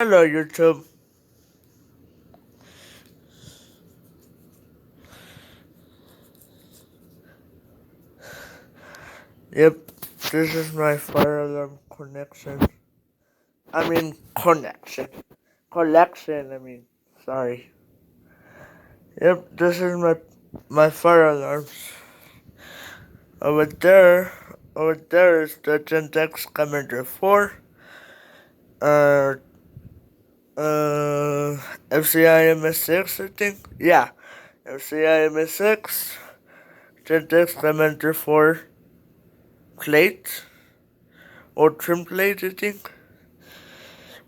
Hello, YouTube. Yep, this is my fire alarm connection. Connection. Collection, sorry. Yep, this is my fire alarms. Over there is the Gentex Commander 4. Uh, FCI MS6, I think. Yeah, FCI MS6. Gentex Commander 4 plate. Or trim plate, I think.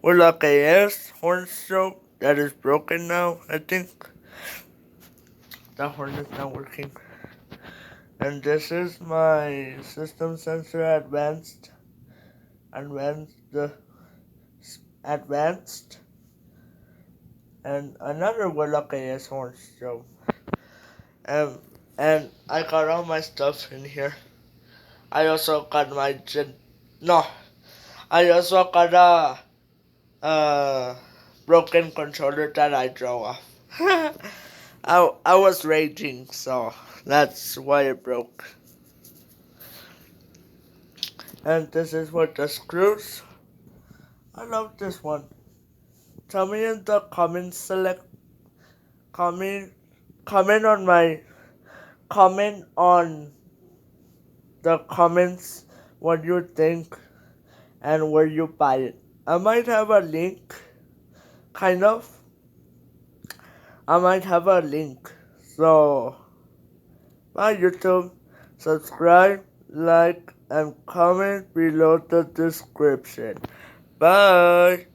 Warlock AS horn stroke that is broken now, I think. That horn is not working. And this is my system sensor advanced, and another Warlock AS horn stroke. And I got all my stuff in here. I also got I also got a broken controller that I drove off. I was raging, so that's why it broke. And this is what the screws. I love this one. Tell me in the comments comment on the comments what you think and where you buy it. I might have a link, kind of. I might have a link. So, bye YouTube. Subscribe, like, and comment below the description. Bye.